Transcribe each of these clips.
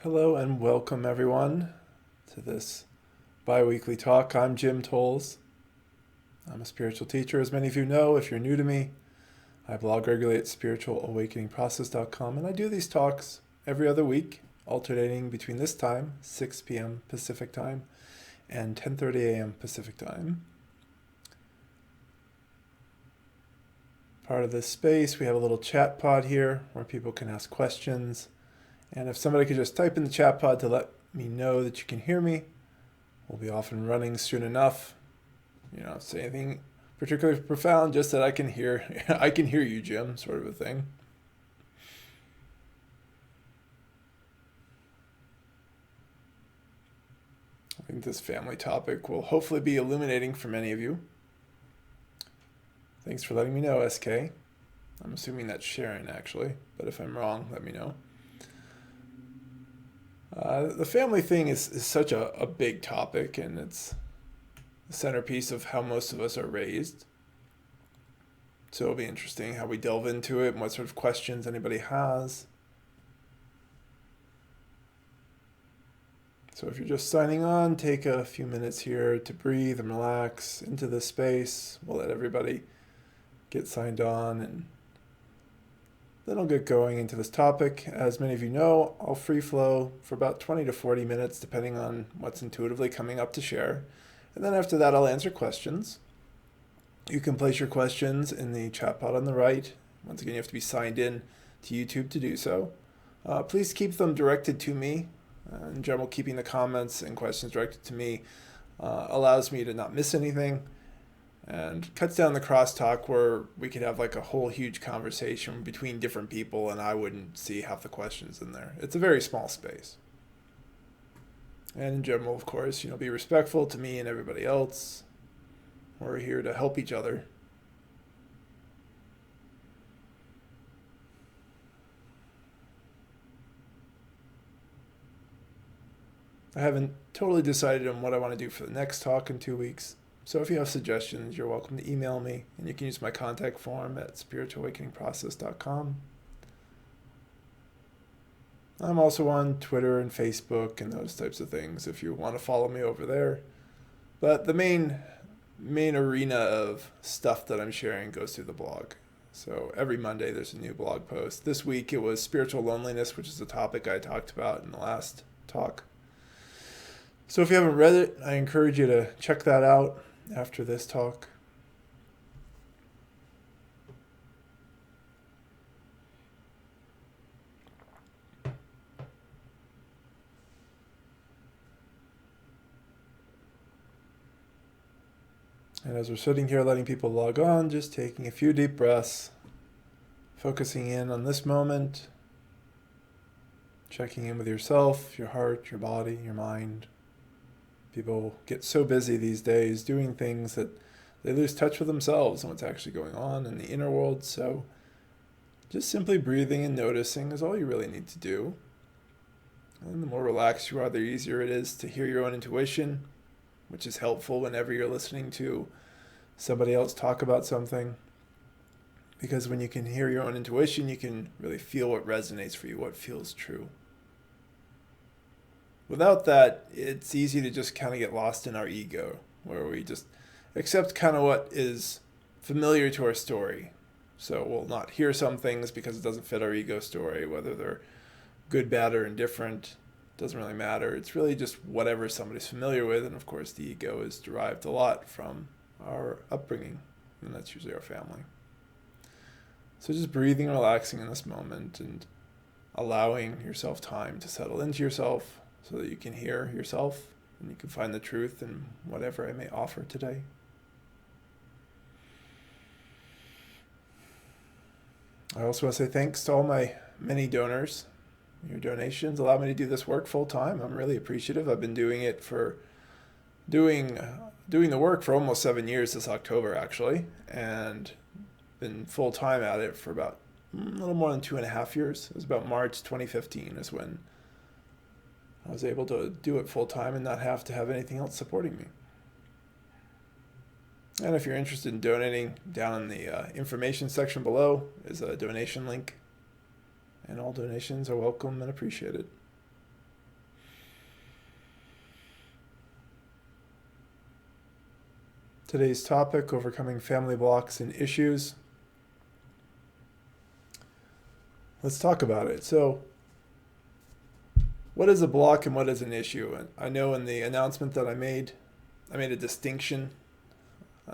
Hello and welcome everyone to this bi-weekly talk. I'm Jim Tolles. I'm a spiritual teacher, as many of you know. If you're new to me, I blog regularly at spiritualawakeningprocess.com, and I do these talks every other week, alternating between this time, 6 p.m. Pacific time, and 10:30 a.m. Pacific time. Part of this space, we have a little chat pod here where people can ask questions. And if somebody could just type in the chat pod to let me know that you can hear me, we'll be off and running soon enough. You don't say anything particularly profound, just that I can hear you, Jim, sort of a thing. I think this family topic will hopefully be illuminating for many of you. Thanks for letting me know, SK. I'm assuming that's Sharon, actually, but if I'm wrong, let me know. The family thing is such a big topic, and it's the centerpiece of how most of us are raised. So it'll be interesting how we delve into it and what sort of questions anybody has. So if you're just signing on, take a few minutes here to breathe and relax into this space. We'll let everybody get signed on, and then I'll get going into this topic. As many of you know, I'll free flow for about 20 to 40 minutes, depending on what's intuitively coming up to share. And then after that, I'll answer questions. You can place your questions in the chat pod on the right. Once again, you have to be signed in to YouTube to do so. Please keep them directed to me. In general, keeping the comments and questions directed to me allows me to not miss anything, and cuts down the crosstalk where we could have like a whole huge conversation between different people and I wouldn't see half the questions in there. It's a very small space. And in general, of course, be respectful to me and everybody else. We're here to help each other. I haven't totally decided on what I want to do for the next talk in 2 weeks. So if you have suggestions, you're welcome to email me, and you can use my contact form at spiritualawakeningprocess.com. I'm also on Twitter and Facebook and those types of things if you want to follow me over there. But the main arena of stuff that I'm sharing goes through the blog. So every Monday there's a new blog post. This week it was spiritual loneliness, which is a topic I talked about in the last talk. So if you haven't read it, I encourage you to check that out after this talk. And as we're sitting here letting people log on, just taking a few deep breaths, focusing in on this moment, checking in with yourself, your heart, your body, your mind. People get so busy these days doing things that they lose touch with themselves and what's actually going on in the inner world. So just simply breathing and noticing is all you really need to do. And the more relaxed you are, the easier it is to hear your own intuition, which is helpful whenever you're listening to somebody else talk about something. Because when you can hear your own intuition, you can really feel what resonates for you, what feels true. Without that, it's easy to just kind of get lost in our ego, where we just accept kind of what is familiar to our story. So we'll not hear some things because it doesn't fit our ego story, whether they're good, bad, or indifferent. Doesn't really matter. It's really just whatever somebody's familiar with. And of course, the ego is derived a lot from our upbringing, and that's usually our family. So just breathing, relaxing in this moment, and allowing yourself time to settle into yourself, so that you can hear yourself and you can find the truth in whatever I may offer today. I also want to say thanks to all my many donors. Your donations allow me to do this work full time. I'm really appreciative. I've been doing it doing the work for almost 7 years this October, actually, and been full time at it for about a little more than 2.5 years. It was about March 2015 is when I was able to do it full time and not have to have anything else supporting me. And if you're interested in donating, down in the information section below is a donation link. And all donations are welcome and appreciated. Today's topic, overcoming family blocks and issues. Let's talk about it. So, what is a block and what is an issue? And I know in the announcement that I made a distinction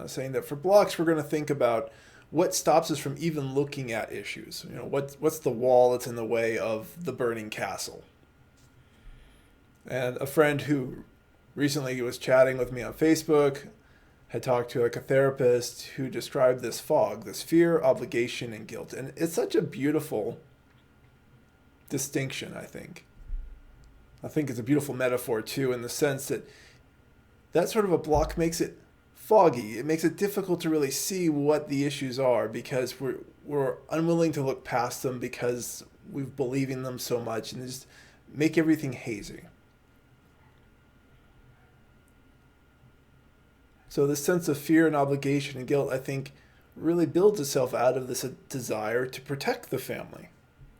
saying that for blocks, we're going to think about what stops us from even looking at issues. What's the wall that's in the way of the burning castle? And a friend who recently was chatting with me on Facebook had talked to a therapist who described this fog, this fear, obligation, and guilt. And it's such a beautiful distinction, I think. I think it's a beautiful metaphor too, in the sense that that sort of a block makes it foggy. It makes it difficult to really see what the issues are because we're unwilling to look past them because we've believed in them so much, and they just make everything hazy. So this sense of fear and obligation and guilt, I think, really builds itself out of this desire to protect the family,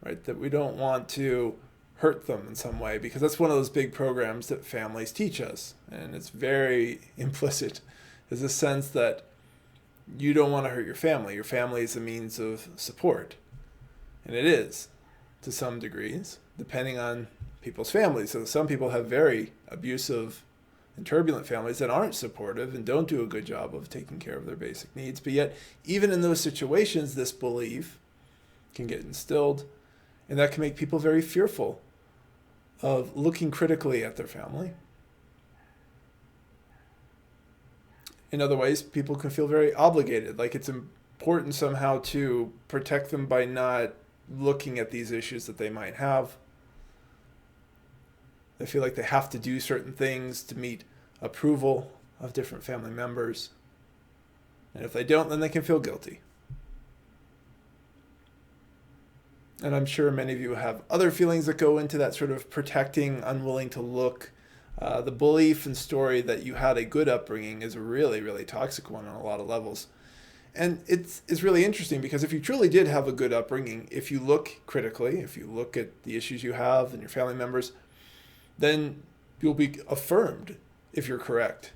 right? That we don't want to hurt them in some way, because that's one of those big programs that families teach us. And it's very implicit, is a sense that you don't want to hurt your family. Your family is a means of support. And it is, to some degrees, depending on people's families. So some people have very abusive and turbulent families that aren't supportive and don't do a good job of taking care of their basic needs. But yet, even in those situations, this belief can get instilled, and that can make people very fearful of looking critically at their family. In other ways, people can feel very obligated, like it's important somehow to protect them by not looking at these issues that they might have. They feel like they have to do certain things to meet approval of different family members. And if they don't, then they can feel guilty. And I'm sure many of you have other feelings that go into that sort of protecting, unwilling to look. The belief and story that you had a good upbringing is a really, really toxic one on a lot of levels. And it's really interesting because if you truly did have a good upbringing, if you look critically, if you look at the issues you have and your family members, then you'll be affirmed if you're correct.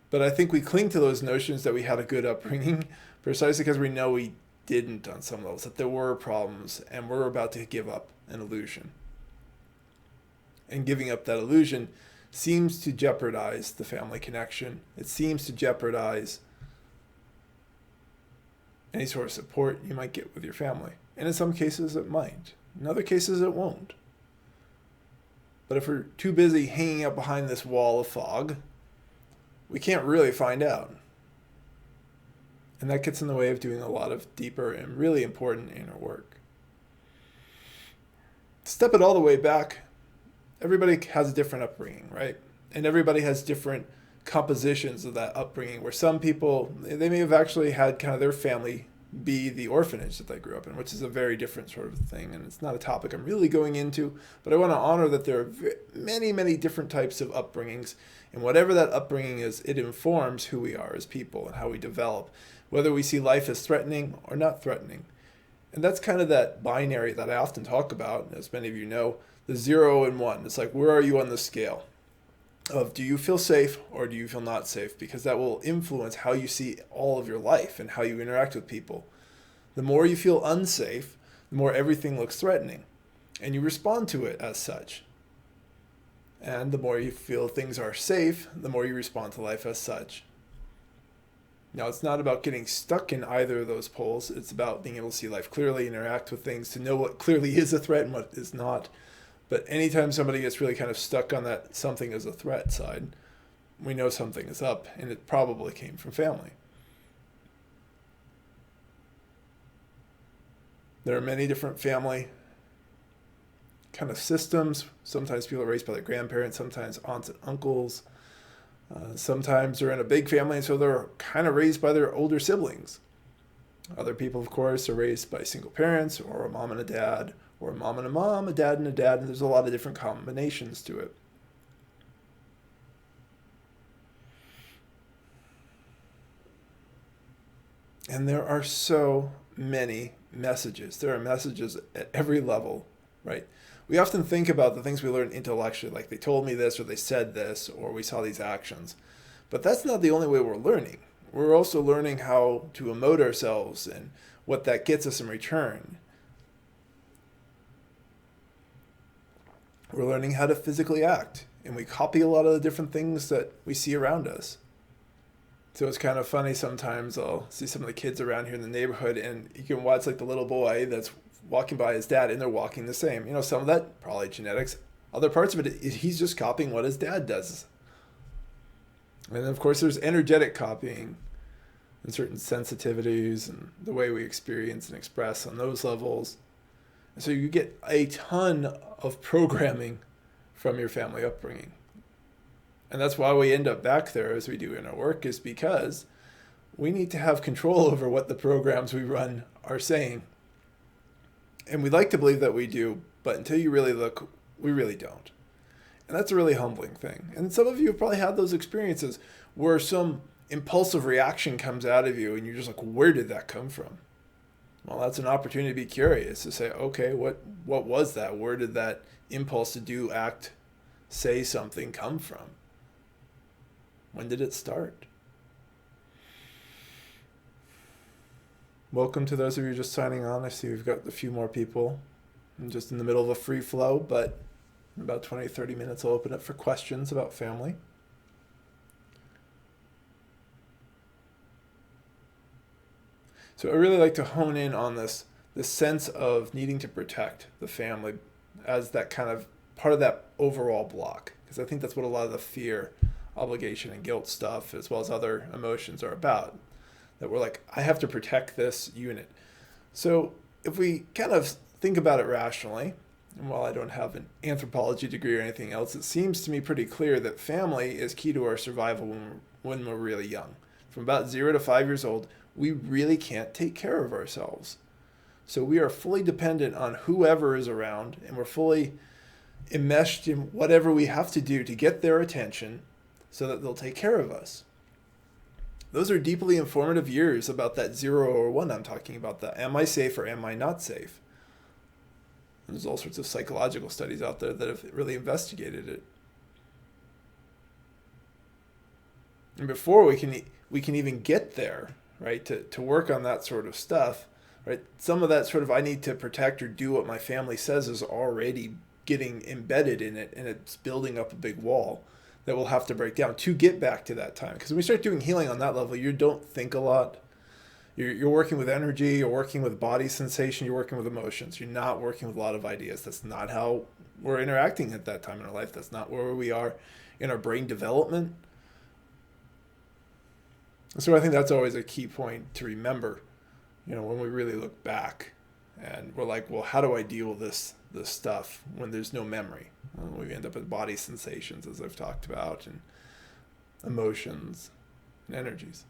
But I think we cling to those notions that we had a good upbringing precisely because we know we didn't on some levels, that there were problems and we're about to give up an illusion. And giving up that illusion seems to jeopardize the family connection. It seems to jeopardize any sort of support you might get with your family. And in some cases it might. In other cases it won't. But if we're too busy hanging out behind this wall of fog, we can't really find out. And that gets in the way of doing a lot of deeper and really important inner work. Step it all the way back, everybody has a different upbringing, right? And everybody has different compositions of that upbringing, where some people, they may have actually had kind of their family be the orphanage that they grew up in, which is a very different sort of thing. And it's not a topic I'm really going into, but I want to honor that there are many, many different types of upbringings. And whatever that upbringing is, it informs who we are as people and how we develop, whether we see life as threatening or not threatening. And that's kind of that binary that I often talk about, as many of you know, the 0 and 1. It's like, where are you on the scale of do you feel safe or do you feel not safe? Because that will influence how you see all of your life and how you interact with people. The more you feel unsafe, the more everything looks threatening, and you respond to it as such. And the more you feel things are safe, the more you respond to life as such. Now, it's not about getting stuck in either of those poles. It's about being able to see life clearly, interact with things, to know what clearly is a threat and what is not. But anytime somebody gets really kind of stuck on that something is a threat side, we know something is up, and it probably came from family. There are many different family kind of systems. Sometimes people are raised by their grandparents, sometimes aunts and uncles. Sometimes they're in a big family, and so they're kind of raised by their older siblings. Other people, of course, are raised by single parents, or a mom and a dad, or a mom and a mom, a dad, and there's a lot of different combinations to it. And there are so many messages. There are messages at every level, right? We often think about the things we learn intellectually, like they told me this, or they said this, or we saw these actions. But that's not the only way we're learning. We're also learning how to emote ourselves and what that gets us in return. We're learning how to physically act, and we copy a lot of the different things that we see around us. So it's kind of funny sometimes. I'll see some of the kids around here in the neighborhood, and you can watch like the little boy that's walking by his dad, and they're walking the same. Some of that probably genetics. Other parts of it, he's just copying what his dad does. And of course, there's energetic copying and certain sensitivities and the way we experience and express on those levels. And so you get a ton of programming from your family upbringing. And that's why we end up back there as we do in our work, is because we need to have control over what the programs we run are saying. And we like to believe that we do, but until you really look, we really don't. And that's a really humbling thing. And some of you have probably had those experiences where some impulsive reaction comes out of you and you're just like, where did that come from? Well, that's an opportunity to be curious, to say, okay, what was that? Where did that impulse to do, act, say something come from? When did it start? Welcome to those of you just signing on. I see we've got a few more people. I'm just in the middle of a free flow, but in about 20, 30 minutes I'll open it for questions about family. So I really like to hone in on this sense of needing to protect the family as that kind of part of that overall block, because I think that's what a lot of the fear, obligation, and guilt stuff, as well as other emotions, are about. That we're like, I have to protect this unit. So if we kind of think about it rationally, and while I don't have an anthropology degree or anything else, it seems to me pretty clear that family is key to our survival when we're really young. From about 0 to 5 years old, we really can't take care of ourselves. So we are fully dependent on whoever is around, and we're fully enmeshed in whatever we have to do to get their attention so that they'll take care of us. Those are deeply informative years about that 0 or 1 I'm talking about. The am I safe or am I not safe? There's all sorts of psychological studies out there that have really investigated it. And before we can even get there, right, to work on that sort of stuff, right, some of that sort of I need to protect or do what my family says is already getting embedded in it, and it's building up a big wall that we'll have to break down to get back to that time. Because when we start doing healing on that level, you don't think a lot. You're working with energy, you're working with body sensation, you're working with emotions. You're not working with a lot of ideas. That's not how we're interacting at that time in our life. That's not where we are in our brain development. So I think that's always a key point to remember, when we really look back and we're like, well, how do I deal with this stuff when there's no memory? We end up with body sensations, as I've talked about, and emotions and energies.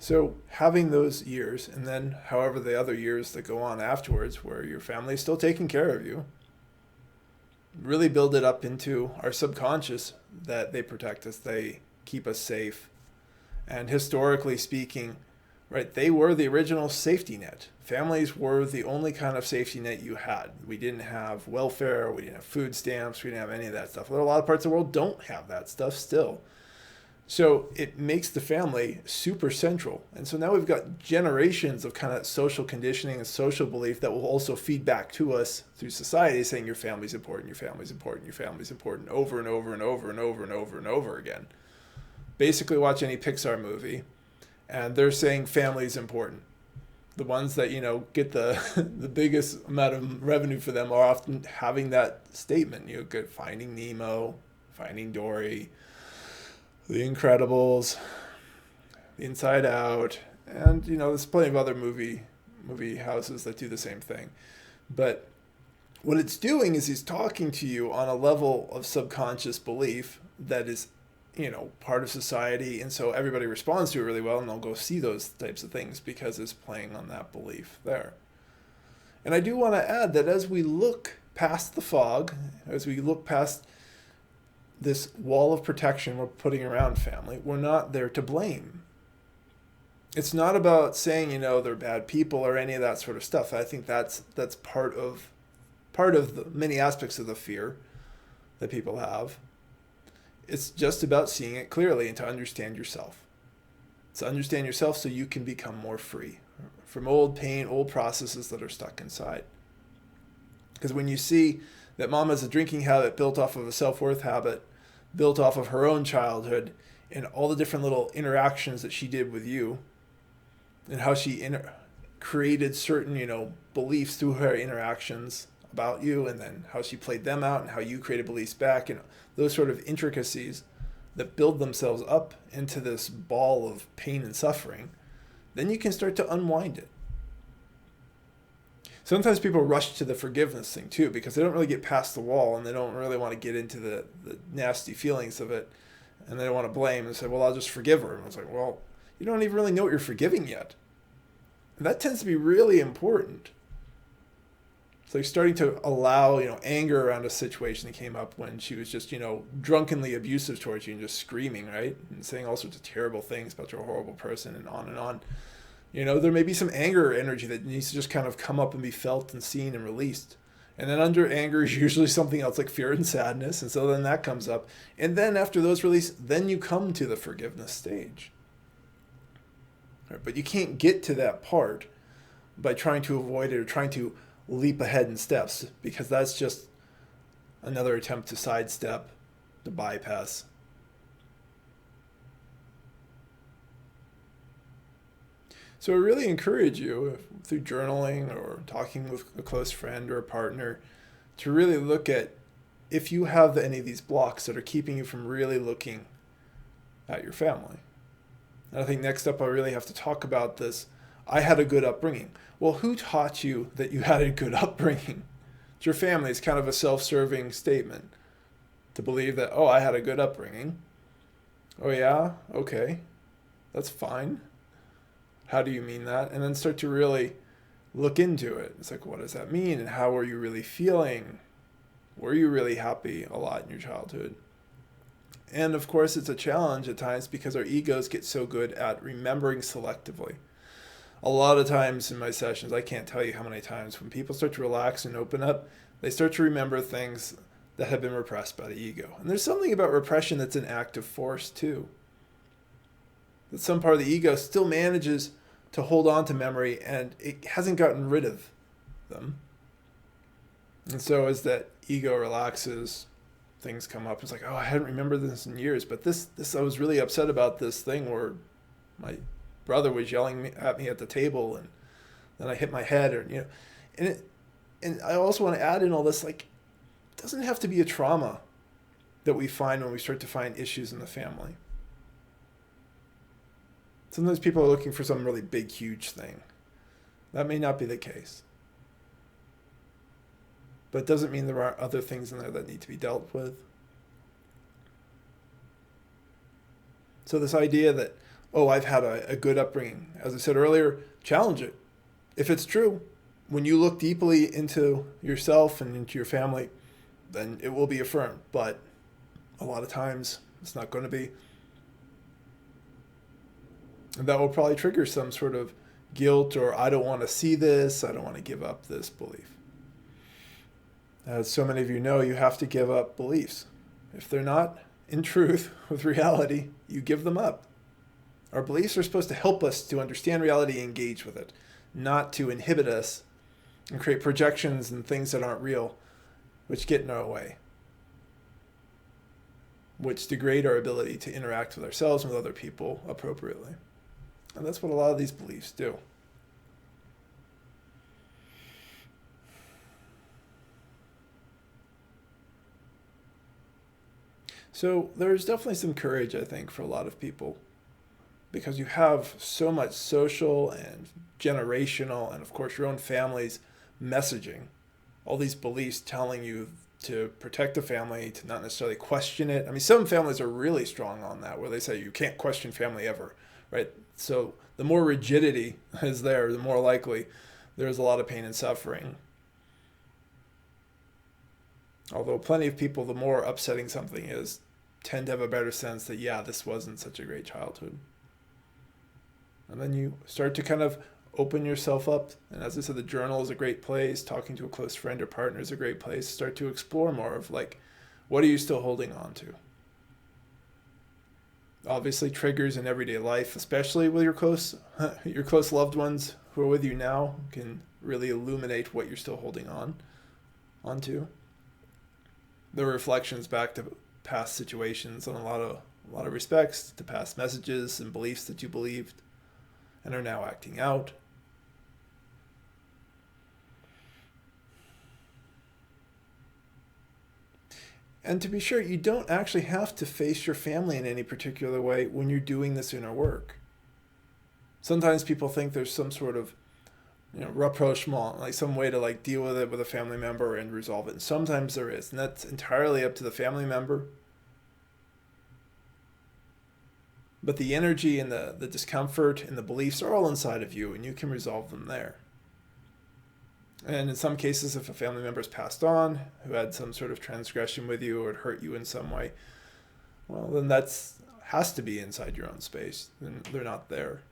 So having those years, and then however the other years that go on afterwards, where your family is still taking care of you, really build it up into our subconscious that they protect us, they keep us safe. And historically speaking, right, they were the original safety net. Families were the only kind of safety net you had. We didn't have welfare, we didn't have food stamps, we didn't have any of that stuff. A lot of parts of the world don't have that stuff still. So it makes the family super central. And so now we've got generations of kind of social conditioning and social belief that will also feed back to us through society, saying your family's important, your family's important, your family's important, over and over and over and over and over and over again. Basically watch any Pixar movie and they're saying family's important. The ones that, get the the biggest amount of revenue for them are often having that statement. Good Finding Nemo, Finding Dory, The Incredibles, Inside Out, and there's plenty of other movie houses that do the same thing. But what it's doing is he's talking to you on a level of subconscious belief that is, part of society, and so everybody responds to it really well, and they'll go see those types of things because it's playing on that belief there. And I do want to add that as we look past the fog, as we look past this wall of protection we're putting around family, we're not there to blame. It's not about saying, they're bad people or any of that sort of stuff. I think that's part of the many aspects of the fear that people have. It's just about seeing it clearly and to understand yourself. To understand yourself so you can become more free from old pain, old processes that are stuck inside. Because when you see that mom has a drinking habit built off of a self-worth habit, built off of her own childhood, and all the different little interactions that she did with you, and how she created certain, beliefs through her interactions about you, and then how she played them out, and how you created beliefs back, and those sort of intricacies that build themselves up into this ball of pain and suffering, then you can start to unwind it. Sometimes people rush to the forgiveness thing too, because they don't really get past the wall, and they don't really want to get into the nasty feelings of it, and they don't want to blame and say, well, I'll just forgive her. And it's like, well, you don't even really know what you're forgiving yet. And that tends to be really important. So you're starting to allow, anger around a situation that came up when she was just, drunkenly abusive towards you and just screaming, right? And saying all sorts of terrible things about you're a horrible person and on and on. There may be some anger energy that needs to just kind of come up and be felt and seen and released. And then under anger is usually something else like fear and sadness. And so then that comes up. And then after those release, then you come to the forgiveness stage. Right? But you can't get to that part by trying to avoid it or trying to leap ahead in steps, because that's just another attempt to sidestep, to bypass. So I really encourage you, through journaling or talking with a close friend or a partner, to really look at if you have any of these blocks that are keeping you from really looking at your family. And I think next up I really have to talk about this. I had a good upbringing. Well, who taught you that you had a good upbringing? It's your family. It's kind of a self-serving statement to believe that, oh, I had a good upbringing. Oh, yeah? Okay. That's fine. How do you mean that? And then start to really look into it. It's like, what does that mean? And how are you really feeling? Were you really happy a lot in your childhood? And of course, it's a challenge at times because our egos get so good at remembering selectively. A lot of times in my sessions, I can't tell you how many times, when people start to relax and open up, they start to remember things that have been repressed by the ego. And there's something about repression that's an active force too. That some part of the ego still manages to hold on to memory and it hasn't gotten rid of them. And so as that ego relaxes, things come up. It's like, oh, I hadn't remembered this in years, but this I was really upset about this thing where my brother was yelling at me at the table, and then I hit my head, or and I also want to add in all this, like, it doesn't have to be a trauma that we find when we start to find issues in the family. Sometimes people are looking for some really big, huge thing. That may not be the case. But it doesn't mean there aren't other things in there that need to be dealt with. So this idea that, oh, I've had a good upbringing, as I said earlier, challenge it. If it's true, when you look deeply into yourself and into your family, then it will be affirmed. But a lot of times, it's not going to be. And that will probably trigger some sort of guilt, or I don't want to see this, I don't want to give up this belief. As so many of you know, you have to give up beliefs. If they're not in truth with reality, you give them up. Our beliefs are supposed to help us to understand reality and engage with it, not to inhibit us and create projections and things that aren't real, which get in our way, which degrade our ability to interact with ourselves and with other people appropriately. And that's what a lot of these beliefs do. So there's definitely some courage, I think, for a lot of people, because you have so much social and generational and, of course, your own family's messaging, all these beliefs telling you to protect the family, to not necessarily question it. I mean, some families are really strong on that, where they say you can't question family ever, right? So the more rigidity is there, the more likely there's a lot of pain and suffering. Although plenty of people, the more upsetting something is, tend to have a better sense that, yeah, this wasn't such a great childhood. And then you start to kind of open yourself up. And as I said, the journal is a great place. Talking to a close friend or partner is a great place. Start to explore more of like, what are you still holding on to? Obviously, triggers in everyday life, especially with your close loved ones who are with you now, can really illuminate what you're still holding onto. The reflections back to past situations in a lot of respects, to past messages and beliefs that you believed and are now acting out. And to be sure, you don't actually have to face your family in any particular way when you're doing this inner work. Sometimes people think there's some sort of, rapprochement, like some way to like deal with it with a family member and resolve it. And sometimes there is, and that's entirely up to the family member. But the energy and the discomfort and the beliefs are all inside of you, and you can resolve them there. And in some cases, if a family member has passed on, who had some sort of transgression with you or hurt you in some way, well, then that's has to be inside your own space. And they're not there.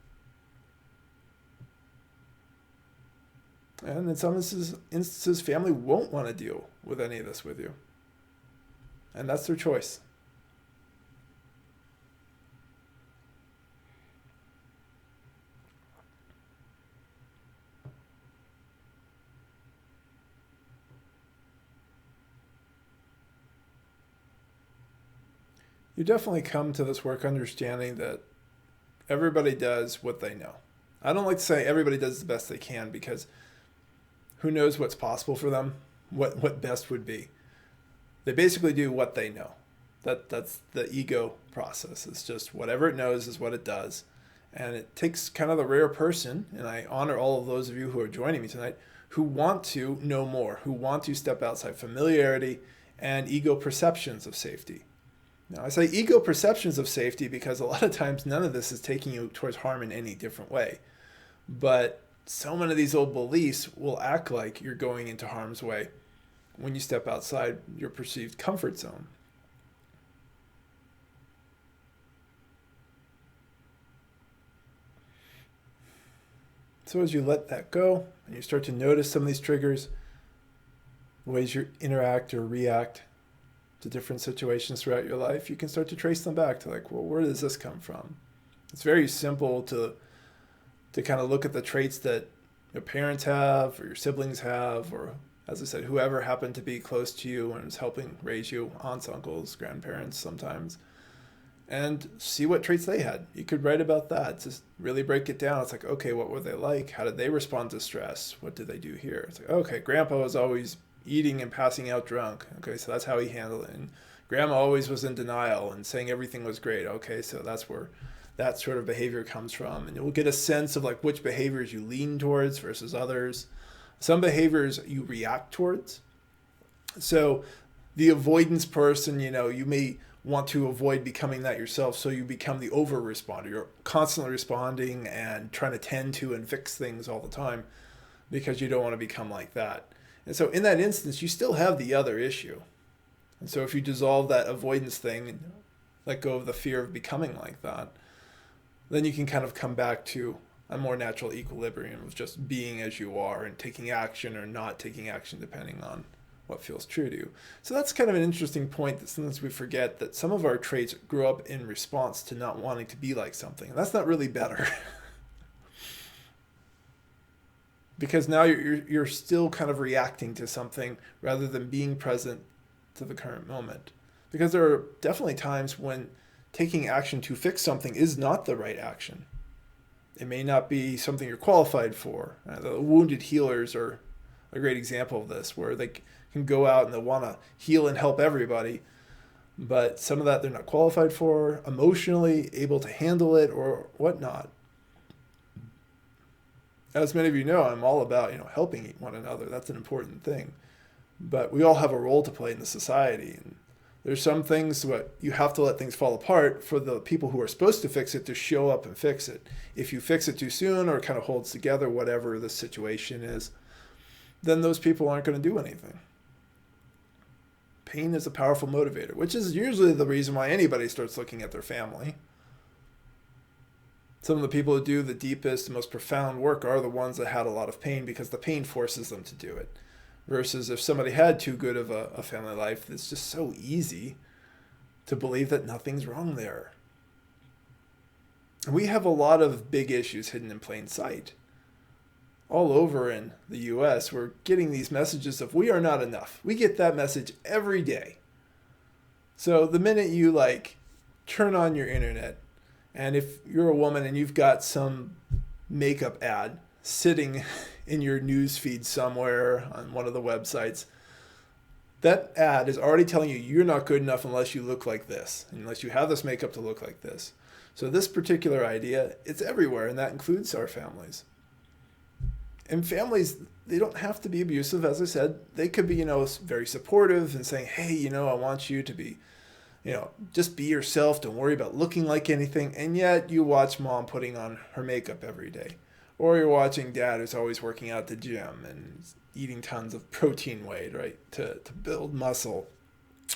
And in some instances, family won't want to deal with any of this with you. And that's their choice. You definitely come to this work understanding that everybody does what they know. I don't like to say everybody does the best they can, because who knows what's possible for them, what best would be. They basically do what they know. That's the ego process. It's just whatever it knows is what it does. And it takes kind of the rare person, and I honor all of those of you who are joining me tonight, who want to know more, who want to step outside familiarity and ego perceptions of safety. Now, I say ego perceptions of safety because a lot of times none of this is taking you towards harm in any different way. But so many of these old beliefs will act like you're going into harm's way when you step outside your perceived comfort zone. So as you let that go and you start to notice some of these triggers, the ways you interact or react to different situations throughout your life, you can start to trace them back to like, well, where does this come from? It's very simple to kind of look at the traits that your parents have or your siblings have, or as I said, whoever happened to be close to you and was helping raise you, aunts, uncles, grandparents sometimes, and see what traits they had. You could write about that. Just really break it down. It's like, okay, what were they like? How did they respond to stress? What did they do here? It's like, okay, grandpa was always eating and passing out drunk. Okay, so that's how he handled it. And grandma always was in denial and saying everything was great. Okay, so that's where that sort of behavior comes from. And you'll get a sense of like which behaviors you lean towards versus others. Some behaviors you react towards. So the avoidance person, you may want to avoid becoming that yourself, so you become the over responder. You're constantly responding and trying to tend to and fix things all the time because you don't want to become like that. And so in that instance, you still have the other issue. And so if you dissolve that avoidance thing and let go of the fear of becoming like that, then you can kind of come back to a more natural equilibrium of just being as you are and taking action or not taking action depending on what feels true to you. So that's kind of an interesting point, that sometimes we forget that some of our traits grow up in response to not wanting to be like something. And that's not really better. Because now you're still kind of reacting to something rather than being present to the current moment. Because there are definitely times when taking action to fix something is not the right action. It may not be something you're qualified for. The wounded healers are a great example of this, where they can go out and they want to heal and help everybody, but some of that they're not qualified for, emotionally able to handle it or whatnot. As many of you know, I'm all about helping one another. That's an important thing. But we all have a role to play in the society, and there's some things what you have to let things fall apart for the people who are supposed to fix it to show up and fix it. If you fix it too soon or it kind of holds together whatever the situation is, then those people aren't going to do anything. Pain is a powerful motivator, which is usually the reason why anybody starts looking at their family. Some of the people who do the deepest and most profound work are the ones that had a lot of pain because the pain forces them to do it. Versus if somebody had too good of a family life, it's just so easy to believe that nothing's wrong there. We have a lot of big issues hidden in plain sight. All over in the US, we're getting these messages of we are not enough. We get that message every day. So the minute you turn on your internet, and if you're a woman and you've got some makeup ad sitting in your news feed somewhere on one of the websites, that ad is already telling you you're not good enough unless you look like this, unless you have this makeup to look like this. So this particular idea, it's everywhere, and that includes our families. And families, they don't have to be abusive, as I said. They could be, very supportive and saying, hey, I want you to be, just be yourself. Don't worry about looking like anything. And yet you watch mom putting on her makeup every day. Or you're watching dad who's always working out at the gym and eating tons of protein whey, right, to build muscle,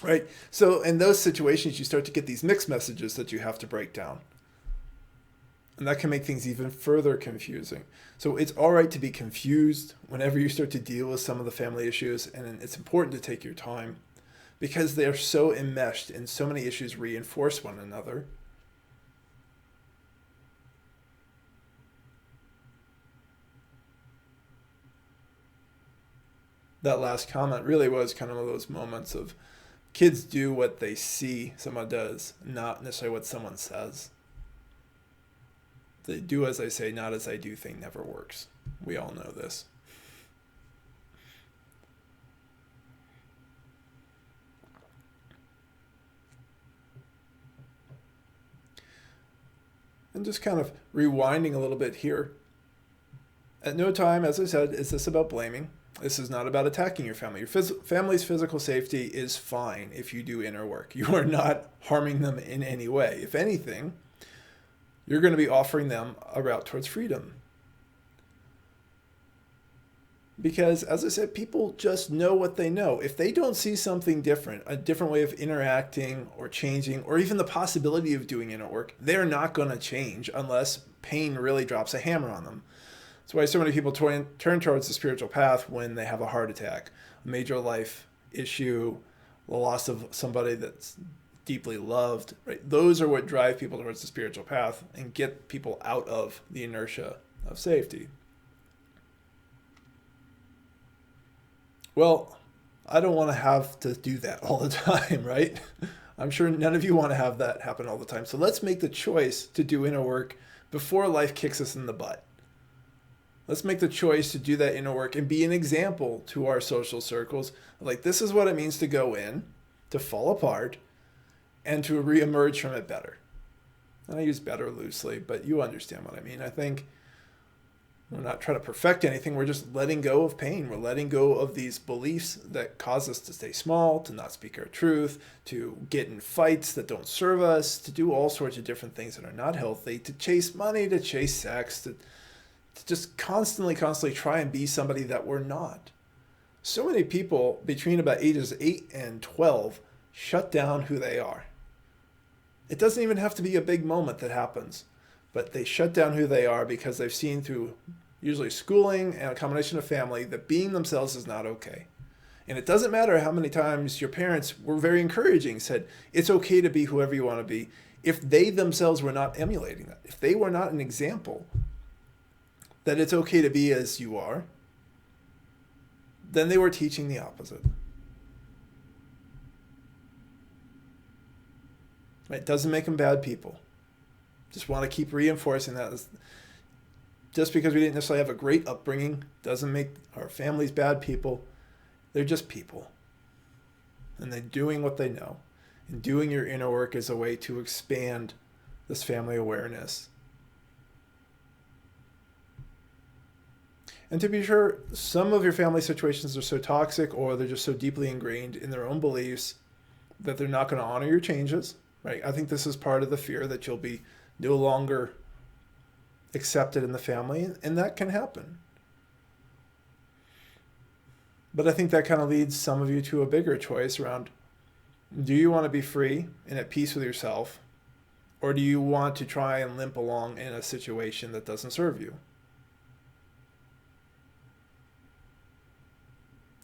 right? So in those situations, you start to get these mixed messages that you have to break down. And that can make things even further confusing. So it's all right to be confused whenever you start to deal with some of the family issues. And it's important to take your time because they are so enmeshed and so many issues reinforce one another. That last comment really was kind of one of those moments of kids do what they see someone does, not necessarily what someone says. The do as I say, not as I do thing never works. We all know this. And just kind of rewinding a little bit here. At no time, as I said, is this about blaming. This is not about attacking your family. Your family's physical safety is fine if you do inner work. You are not harming them in any way. If anything, you're going to be offering them a route towards freedom. Because, as I said, people just know what they know. If they don't see something different, a different way of interacting or changing, or even the possibility of doing inner work, they're not going to change unless pain really drops a hammer on them. That's why so many people turn towards the spiritual path when they have a heart attack, a major life issue, the loss of somebody that's deeply loved, right? Those are what drive people towards the spiritual path and get people out of the inertia of safety. Well, I don't want to have to do that all the time, right? I'm sure none of you want to have that happen all the time. So let's make the choice to do inner work before life kicks us in the butt. Let's make the choice to do that inner work and be an example to our social circles. Like, this is what it means to go in, to fall apart, and to reemerge from it better. And I use better loosely, but you understand what I mean. I think we're not trying to perfect anything. We're just letting go of pain. We're letting go of these beliefs that cause us to stay small, to not speak our truth, to get in fights that don't serve us, to do all sorts of different things that are not healthy, to chase money, to chase sex, to just constantly try and be somebody that we're not. So many people between about ages 8 and 12 shut down who they are. It doesn't even have to be a big moment that happens, but they shut down who they are because they've seen through usually schooling and a combination of family that being themselves is not okay. And it doesn't matter how many times your parents were very encouraging, said it's okay to be whoever you want to be, if they themselves were not emulating that, if they were not an example that it's okay to be as you are, then they were teaching the opposite. It doesn't make them bad people. Just want to keep reinforcing that. Just because we didn't necessarily have a great upbringing doesn't make our families bad people. They're just people. And they're doing what they know. And doing your inner work is a way to expand this family awareness. And to be sure, some of your family situations are so toxic or they're just so deeply ingrained in their own beliefs that they're not going to honor your changes. Right? I think this is part of the fear that you'll be no longer accepted in the family, and that can happen. But I think that kind of leads some of you to a bigger choice around Do you want to be free and at peace with yourself? Or do you want to try and limp along in a situation that doesn't serve you?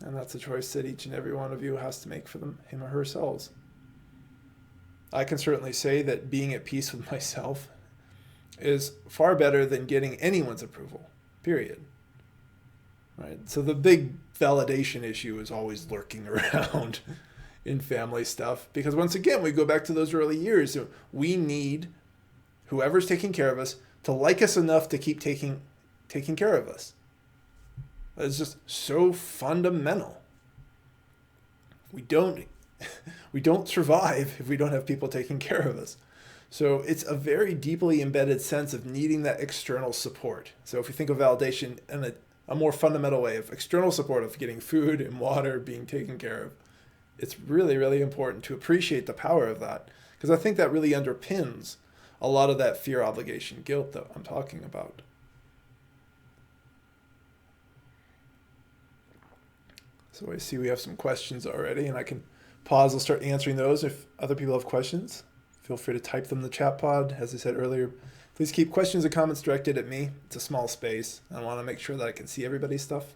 And that's a choice that each and every one of you has to make for him or herself. I can certainly say that being at peace with myself is far better than getting anyone's approval, period. Right? So the big validation issue is always lurking around in family stuff, because once again, we go back to those early years. So we need whoever's taking care of us to like us enough to keep taking care of us. It's just so fundamental. We don't survive if we don't have people taking care of us. So it's a very deeply embedded sense of needing that external support. So if you think of validation in a more fundamental way of external support of getting food and water, being taken care of, it's really, really important to appreciate the power of that, because I think that really underpins a lot of that fear, obligation, guilt that I'm talking about. So I see we have some questions already, and I can pause and start answering those. If other people have questions, feel free to type them in the chat pod. As I said earlier, please keep questions and comments directed at me. It's a small space. I want to make sure that I can see everybody's stuff.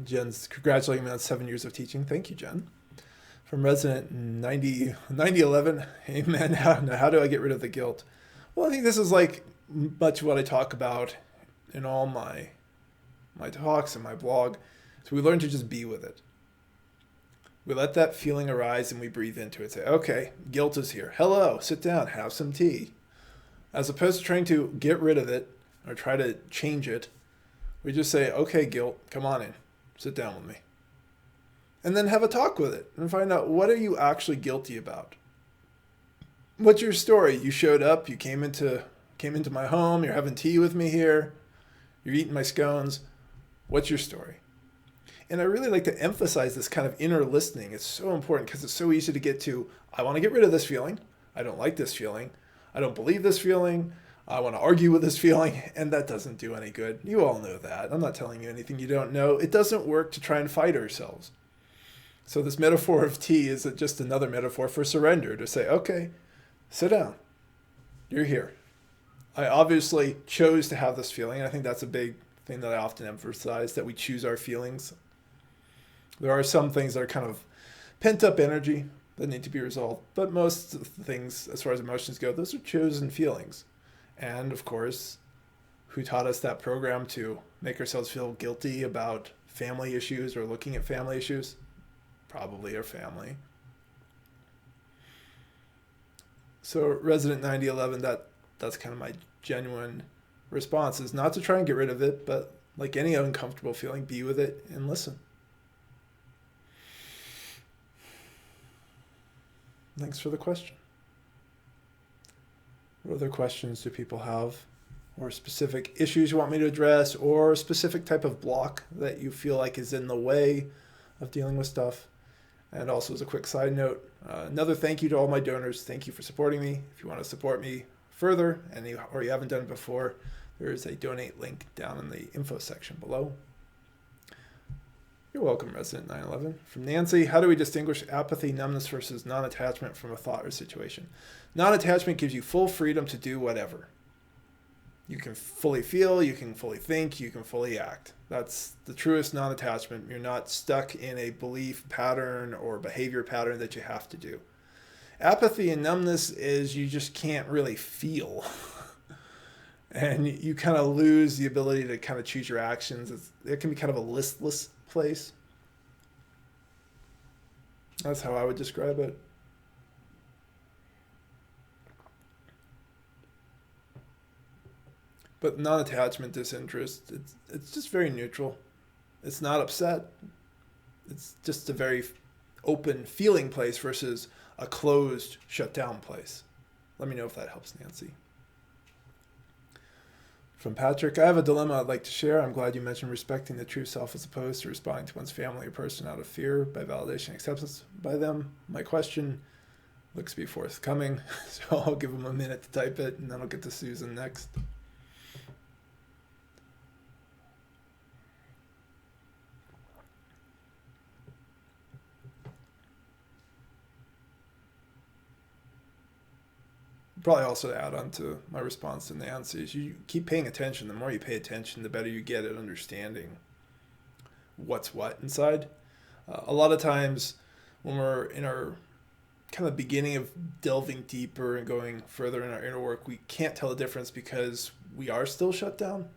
Jen's congratulating me on 7 years of teaching. Thank you, Jen. From resident 9011, amen. How do I get rid of the guilt? Well, I think this is like much what I talk about in all my talks and my blog. So we learn to just be with it. We let that feeling arise and we breathe into it. Say, okay, guilt is here. Hello, sit down, have some tea. As opposed to trying to get rid of it or try to change it, we just say, okay, guilt, come on in, sit down with me. And then have a talk with it and find out, what are you actually guilty about? What's your story? You showed up, you came into my home, you're having tea with me here, you're eating my scones. What's your story? And I really like to emphasize this kind of inner listening. It's so important because it's so easy to get to, I want to get rid of this feeling. I don't like this feeling. I don't believe this feeling. I want to argue with this feeling. And that doesn't do any good. You all know that. I'm not telling you anything you don't know. It doesn't work to try and fight ourselves. So this metaphor of tea is just another metaphor for surrender, to say, okay, sit down. You're here. I obviously chose to have this feeling. And I think that's a big thing that I often emphasize, that we choose our feelings. There are some things that are kind of pent up energy that need to be resolved, but most of the things, as far as emotions go, those are chosen feelings. And of course, who taught us that program to make ourselves feel guilty about family issues or looking at family issues? Probably our family. So resident 9011, that's kind of my genuine response, is not to try and get rid of it, but like any uncomfortable feeling, be with it and listen. Thanks for the question. What other questions do people have? Or specific issues you want me to address, or a specific type of block that you feel like is in the way of dealing with stuff? And also, as a quick side note, another thank you to all my donors. Thank you for supporting me. If you want to support me further, or you haven't done it before, there is a donate link down in the info section below. You're welcome, resident 911. From Nancy, how do we distinguish apathy, numbness versus non-attachment from a thought or situation? Non-attachment gives you full freedom to do whatever. You can fully feel, you can fully think, you can fully act. That's the truest non-attachment. You're not stuck in a belief pattern or behavior pattern that you have to do. Apathy and numbness is you just can't really feel. And you kind of lose the ability to kind of choose your actions. It can be kind of a listless place. That's how I would describe it. But non-attachment, disinterest, it's just very neutral. It's not upset. It's just a very open feeling place versus a closed, shut down place. Let me know if that helps, Nancy. From Patrick, I have a dilemma I'd like to share. I'm glad you mentioned respecting the true self as opposed to responding to one's family or person out of fear by validation and acceptance by them. My question looks to be forthcoming, so I'll give them a minute to type it, and then I'll get to Susan next. Probably also to add on to my response to Nancy is you keep paying attention. The more you pay attention, the better you get at understanding what's what inside. A lot of times when we're in our kind of beginning of delving deeper and going further in our inner work, we can't tell the difference because we are still shut down.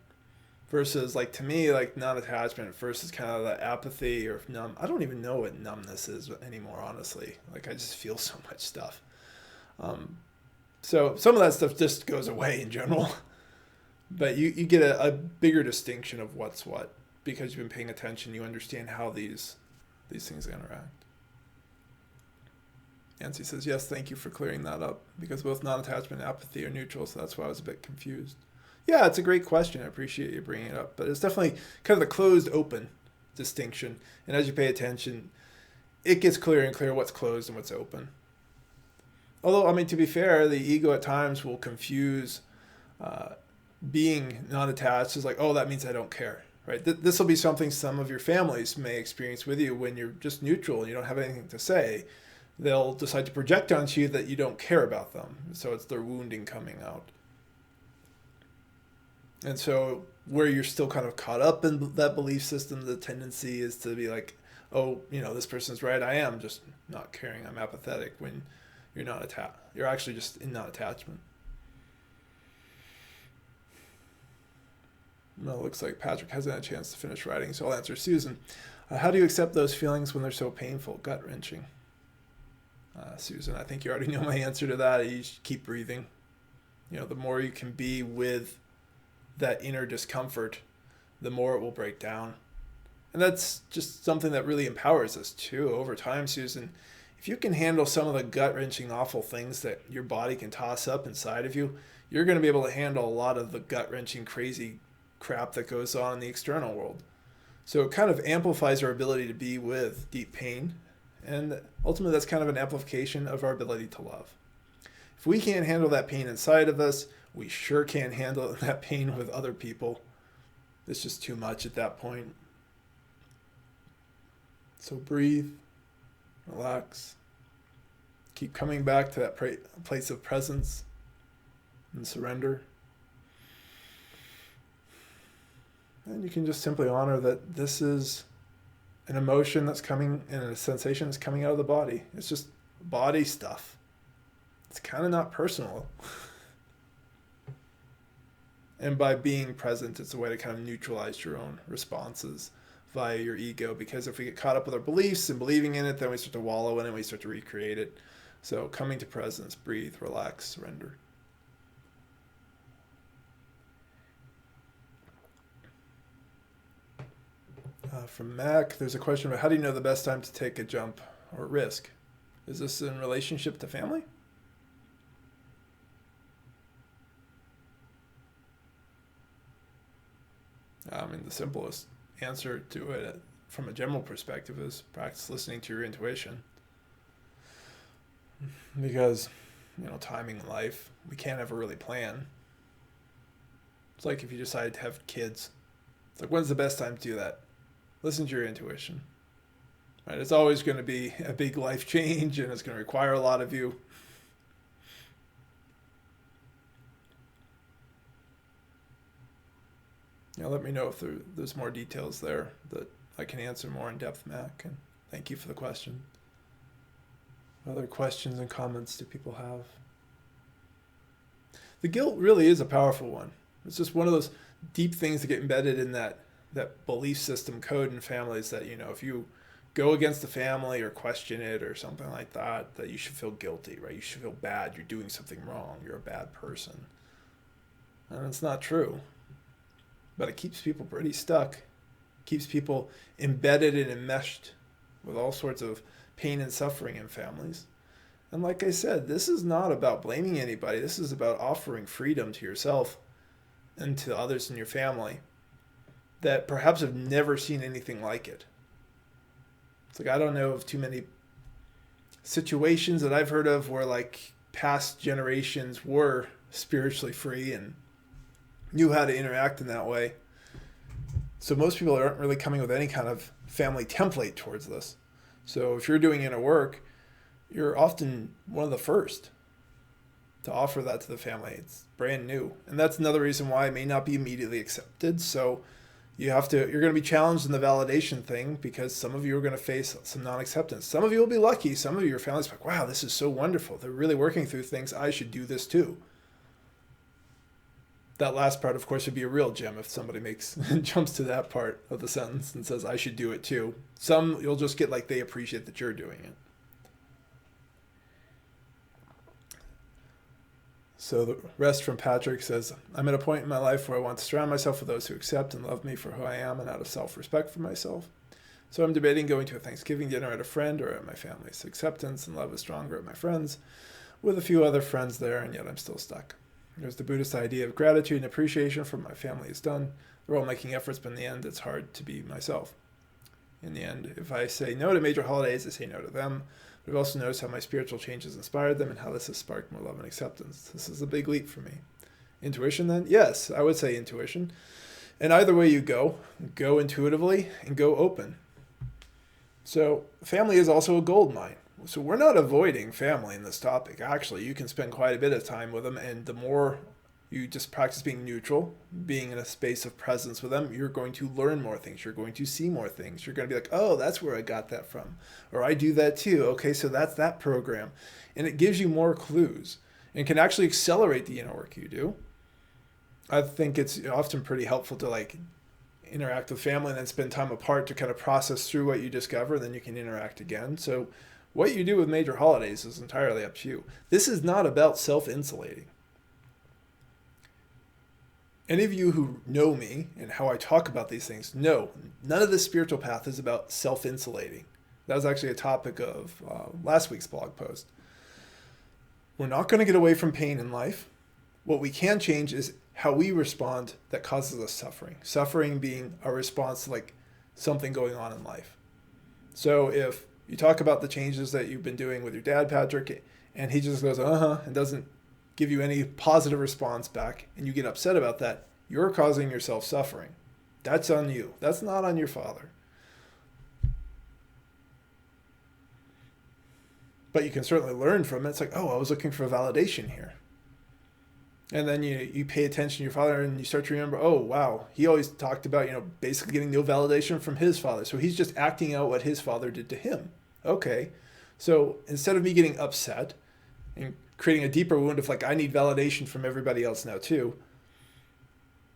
Versus, like, to me, like, non-attachment versus kind of the apathy or numb. I don't even know what numbness is anymore, honestly. Like, I just feel so much stuff. So some of that stuff just goes away in general. But you get a bigger distinction of what's what. Because you've been paying attention, you understand how these things interact. Nancy says, yes, thank you for clearing that up. Because both non-attachment and apathy are neutral, so that's why I was a bit confused. Yeah, it's a great question. I appreciate you bringing it up. But it's definitely kind of the closed-open distinction. And as you pay attention, it gets clearer and clearer what's closed and what's open. Although, I mean, to be fair, the ego at times will confuse being non-attached as like, oh, that means I don't care. Right? This will be something some of your families may experience with you when you're just neutral and you don't have anything to say. They'll decide to project onto you that you don't care about them. So it's their wounding coming out. And so where you're still kind of caught up in that belief system, the tendency is to be like, oh, this person's right. I am just not caring. I'm apathetic when you're not attached. You're actually just in non-attachment. Well, it looks like Patrick hasn't had a chance to finish writing, so I'll answer Susan. How do you accept those feelings when they're so painful, gut-wrenching? Susan, I think you already know my answer to that. You just keep breathing. The more you can be with that inner discomfort, the more it will break down. And that's just something that really empowers us too over time, Susan. If you can handle some of the gut-wrenching, awful things that your body can toss up inside of you, you're going to be able to handle a lot of the gut-wrenching, crazy crap that goes on in the external world. So it kind of amplifies our ability to be with deep pain. And ultimately, that's kind of an amplification of our ability to love. If we can't handle that pain inside of us, we sure can't handle that pain with other people. It's just too much at that point. So breathe, relax, keep coming back to that place of presence and surrender. And you can just simply honor that this is an emotion that's coming and a sensation that's coming out of the body. It's just body stuff. It's kind of not personal. And by being present, it's a way to kind of neutralize your own responses via your ego. Because if we get caught up with our beliefs and believing in it, then we start to wallow in it and we start to recreate it. So coming to presence, breathe, relax, surrender. From Mac, there's a question about how do you know the best time to take a jump or risk? Is this in relationship to family? I mean, the simplest answer to it from a general perspective is practice listening to your intuition. Because, timing in life, we can't ever really plan. It's like if you decide to have kids. It's like, when's the best time to do that? Listen to your intuition. Right? It's always going to be a big life change and it's going to require a lot of you. Let me know if there's more details there that I can answer more in depth, Mac. And thank you for the question. What other questions and comments do people have? The guilt really is a powerful one. It's just one of those deep things that get embedded in that belief system code in families that, if you go against the family or question it or something like that you should feel guilty, right? You should feel bad. You're doing something wrong. You're a bad person. And it's not true. But it keeps people pretty stuck. Keeps people embedded and enmeshed with all sorts of pain and suffering in families. And like I said, this is not about blaming anybody. This is about offering freedom to yourself and to others in your family that perhaps have never seen anything like it. It's like, I don't know of too many situations that I've heard of where like past generations were spiritually free and knew how to interact in that way. So most people aren't really coming with any kind of family template towards this. So if you're doing inner work, you're often one of the first. to offer that to the family. It's brand new. And that's another reason why it may not be immediately accepted. So you're going to be challenged in the validation thing because some of you are going to face some non-acceptance. Some of you will be lucky. Some of your family's like, wow, this is so wonderful. They're really working through things. I should do this too. That last part, of course, would be a real gem if somebody jumps to that part of the sentence and says, I should do it too. Some you'll just get like they appreciate that you're doing it. So the rest from Patrick says, I'm at a point in my life where I want to surround myself with those who accept and love me for who I am and out of self-respect for myself. So I'm debating going to a Thanksgiving dinner at a friend or at my family's. Acceptance and love is stronger at my friends, with a few other friends there, and yet I'm still stuck. There's the Buddhist idea of gratitude and appreciation for what my family has done. They're all making efforts, but in the end, it's hard to be myself. In the end, if I say no to major holidays, I say no to them. But I've also noticed how my spiritual changes inspired them and how this has sparked more love and acceptance. This is a big leap for me. Intuition, then? Yes, I would say intuition. And either way you go intuitively and go open. So family is also a gold mine. So we're not avoiding family in this topic. Actually, you can spend quite a bit of time with them, and the more you just practice being neutral, being in a space of presence with them, you're going to learn more things. You're going to see more things. You're going to be like, oh, that's where I got that from. Or I do that too. Okay, so that's that program. And it gives you more clues and can actually accelerate the inner work you do. I think it's often pretty helpful to like interact with family and then spend time apart to kind of process through what you discover, and then you can interact again. So what you do with major holidays is entirely up to you. This is not about self-insulating. Any of you who know me and how I talk about these things know none of this spiritual path is about self-insulating. That was actually a topic of last week's blog post. We're not going to get away from pain in life. What we can change is how we respond that causes us suffering. Suffering being a response to like something going on in life. So if you talk about the changes that you've been doing with your dad, Patrick, and he just goes, and doesn't give you any positive response back, and you get upset about that, you're causing yourself suffering. That's on you. That's not on your father. But you can certainly learn from it. It's like, oh, I was looking for validation here. And then you pay attention to your father and you start to remember, oh, wow, he always talked about, basically getting no validation from his father. So he's just acting out what his father did to him. Okay. So instead of me getting upset and creating a deeper wound of like, I need validation from everybody else now too,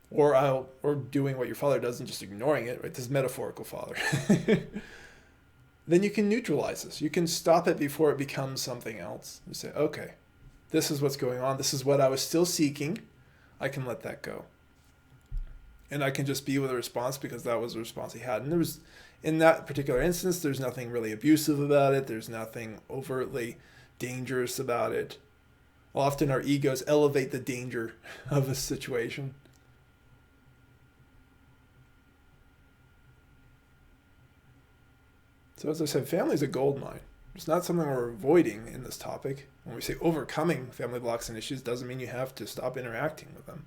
or doing what your father does and just ignoring it, right? This metaphorical father. Then you can neutralize this. You can stop it before it becomes something else. You say, okay, this is what's going on. This is what I was still seeking. I can let that go. And I can just be with a response because that was the response he had. And there was, in that particular instance, there's nothing really abusive about it. There's nothing overtly dangerous about it. Often our egos elevate the danger of a situation. So as I said, family is a gold mine. It's not something we're avoiding in this topic. When we say overcoming family blocks and issues, doesn't mean you have to stop interacting with them.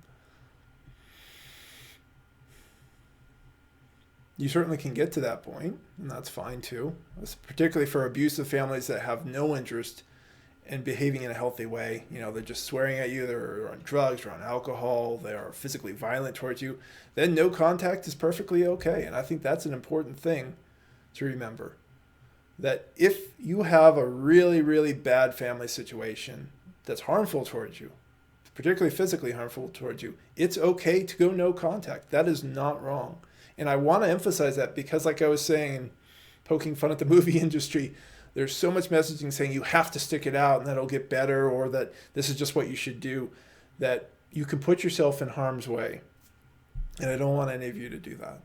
You certainly can get to that point, and that's fine too. It's particularly for abusive families that have no interest in behaving in a healthy way. They're just swearing at you, they're on drugs, they're on alcohol, they are physically violent towards you. Then no contact is perfectly okay. And I think that's an important thing to remember. That if you have a really, really bad family situation that's harmful towards you, particularly physically harmful towards you, it's okay to go no contact. That is not wrong. And I want to emphasize that because like I was saying, poking fun at the movie industry, there's so much messaging saying you have to stick it out and that it'll get better, or that this is just what you should do, that you can put yourself in harm's way. And I don't want any of you to do that.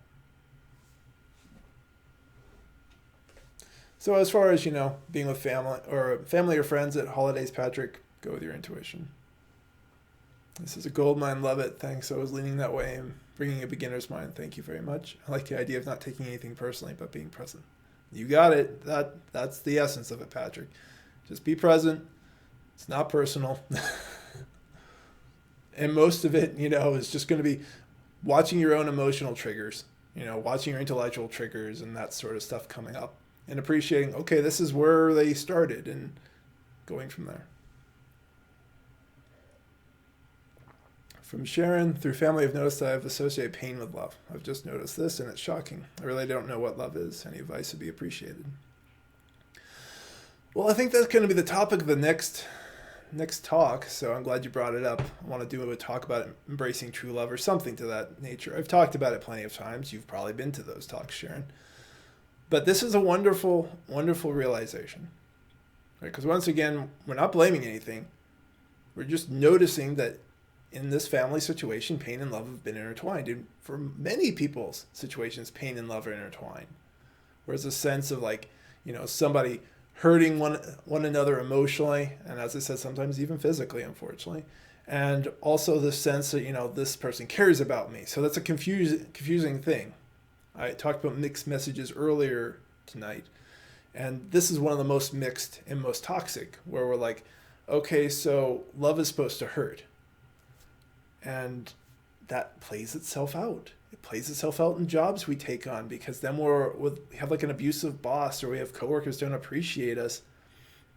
So as far as, being with family or friends at holidays, Patrick, go with your intuition. This is a gold mine. Love it. Thanks. I was leaning that way and bringing a beginner's mind. Thank you very much. I like the idea of not taking anything personally, but being present. You got it. That's the essence of it, Patrick. Just be present. It's not personal. And most of it, is just going to be watching your own emotional triggers, watching your intellectual triggers and that sort of stuff coming up. And appreciating, okay, this is where they started, and going from there. From Sharon, through family, I've noticed that I've associated pain with love. I've just noticed this, and it's shocking. I really don't know what love is. Any advice would be appreciated. Well, I think that's going to be the topic of the next talk, so I'm glad you brought it up. I want to do a talk about embracing true love or something to that nature. I've talked about it plenty of times. You've probably been to those talks, Sharon. But this is a wonderful, wonderful realization. Right? Because once again, we're not blaming anything. We're just noticing that in this family situation, pain and love have been intertwined. And for many people's situations, pain and love are intertwined. Whereas a sense of somebody hurting one another emotionally, and as I said, sometimes even physically, unfortunately. And also the sense that, this person cares about me. So that's a confusing thing. I talked about mixed messages earlier tonight. And this is one of the most mixed and most toxic, where we're like, okay, so love is supposed to hurt. And that plays itself out. It plays itself out in jobs we take on, because then we have like an abusive boss, or we have coworkers who don't appreciate us,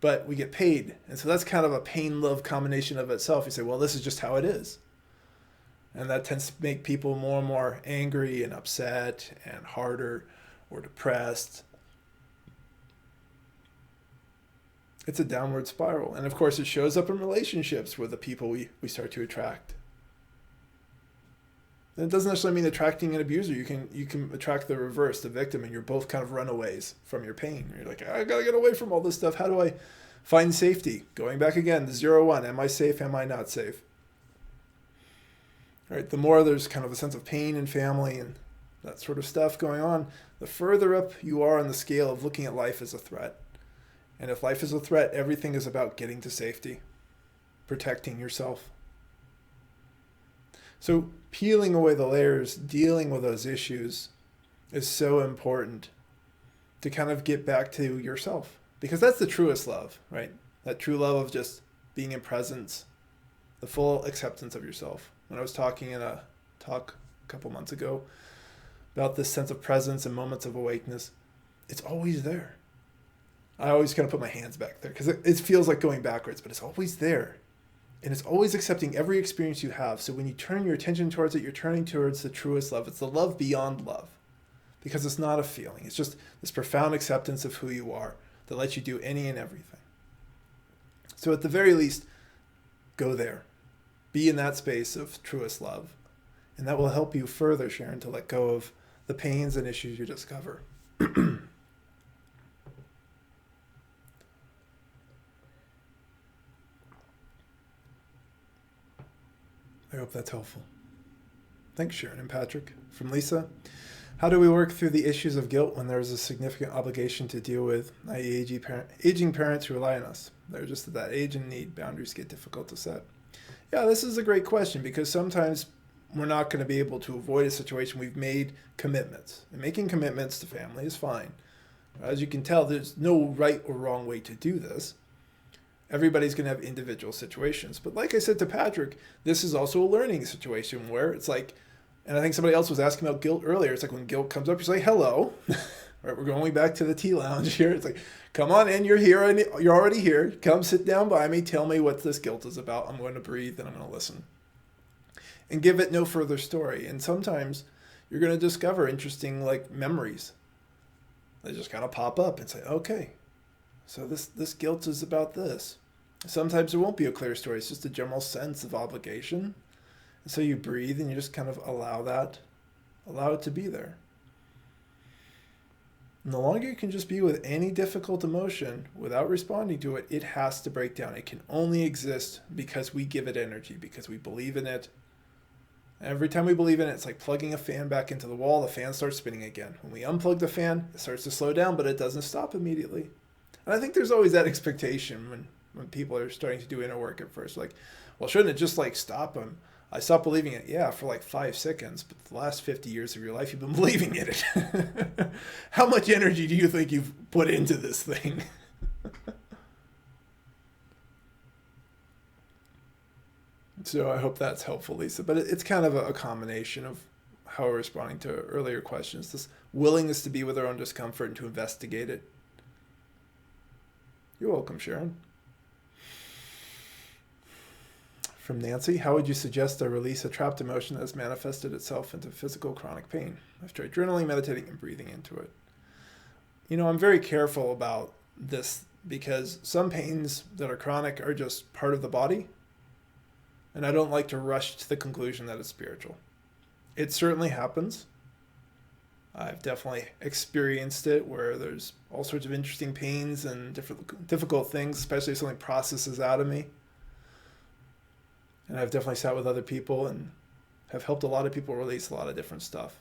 but we get paid. And so that's kind of a pain-love combination of itself. You say, well, this is just how it is. And that tends to make people more and more angry and upset and harder or depressed. It's a downward spiral. And of course, it shows up in relationships with the people we start to attract. And it doesn't necessarily mean attracting an abuser. You can attract the reverse, the victim, and you're both kind of runaways from your pain. You're like, I gotta get away from all this stuff. How do I find safety? Going back again, the 0-1. Am I safe? Am I not safe? All right. The more there's kind of a sense of pain in family and that sort of stuff going on, the further up you are on the scale of looking at life as a threat. And if life is a threat, everything is about getting to safety, protecting yourself. So peeling away the layers, dealing with those issues is so important to kind of get back to yourself, because that's the truest love, right? That true love of just being in presence, the full acceptance of yourself. When I was talking in a talk a couple months ago about this sense of presence and moments of awakeness, it's always there. I always kind of put my hands back there because it feels like going backwards, but it's always there. And it's always accepting every experience you have. So when you turn your attention towards it, you're turning towards the truest love. It's the love beyond love, because it's not a feeling. It's just this profound acceptance of who you are that lets you do any and everything. So at the very least, go there. Be in that space of truest love. And that will help you further, Sharon, to let go of the pains and issues you discover. I hope that's helpful. Thanks, Sharon and Patrick. From Lisa, how do we work through the issues of guilt when there is a significant obligation to deal with, i.e. aging parents who rely on us? They're just at that age and need. Boundaries get difficult to set. Yeah, this is a great question, because sometimes we're not going to be able to avoid a situation. We've made commitments, and making commitments to family is fine. As you can tell, there's no right or wrong way to do this. Everybody's going to have individual situations. But like I said to Patrick, this is also a learning situation where it's like, and I think somebody else was asking about guilt earlier. It's like when guilt comes up, you say, hello. Right, we're going back to the tea lounge here. It's like, come on in, you're here, and you're already here. Come sit down by me. Tell me what this guilt is about. I'm going to breathe and I'm going to listen. And give it no further story. And sometimes you're going to discover interesting memories. They just kind of pop up and say, okay, so this guilt is about this. Sometimes there won't be a clear story. It's just a general sense of obligation. And so you breathe and you just kind of allow it to be there. And the longer you can just be with any difficult emotion without responding to it, it has to break down. It can only exist because we give it energy, because we believe in it. Every time we believe in it, it's like plugging a fan back into the wall. The fan starts spinning again. When we unplug the fan, it starts to slow down, but it doesn't stop immediately. And I think there's always that expectation when people are starting to do inner work at first. Like, well, shouldn't it just stop them? I stopped believing it. Yeah, for 5 seconds, but the last 50 years of your life, you've been believing in it. How much energy do you think you've put into this thing? So I hope that's helpful, Lisa. But it's kind of a combination of how we're responding to earlier questions. This willingness to be with our own discomfort and to investigate it. You're welcome, Sharon. From Nancy, how would you suggest I release a trapped emotion that has manifested itself into physical chronic pain? I've tried journaling, meditating, and breathing into it. I'm very careful about this because some pains that are chronic are just part of the body. And I don't like to rush to the conclusion that it's spiritual. It certainly happens. I've definitely experienced it where there's all sorts of interesting pains and difficult things, especially if something processes out of me. And I've definitely sat with other people and have helped a lot of people release a lot of different stuff.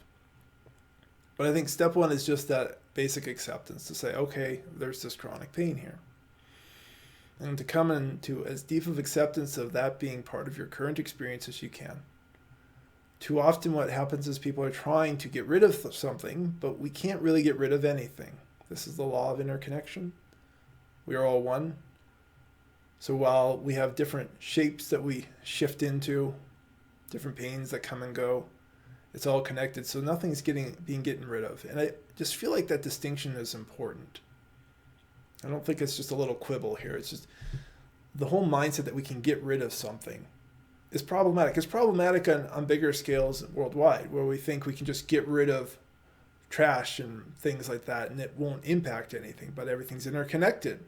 But I think step one is just that basic acceptance to say, okay, there's this chronic pain here. And to come into as deep of acceptance of that being part of your current experience as you can. Too often what happens is people are trying to get rid of something, but we can't really get rid of anything. This is the law of interconnection. We are all one. So while we have different shapes that we shift into, different pains that come and go, it's all connected. So nothing's being gotten rid of. And I just feel like that distinction is important. I don't think it's just a little quibble here. It's just the whole mindset that we can get rid of something is problematic. It's problematic on bigger scales worldwide, where we think we can just get rid of trash and things like that and it won't impact anything, but everything's interconnected.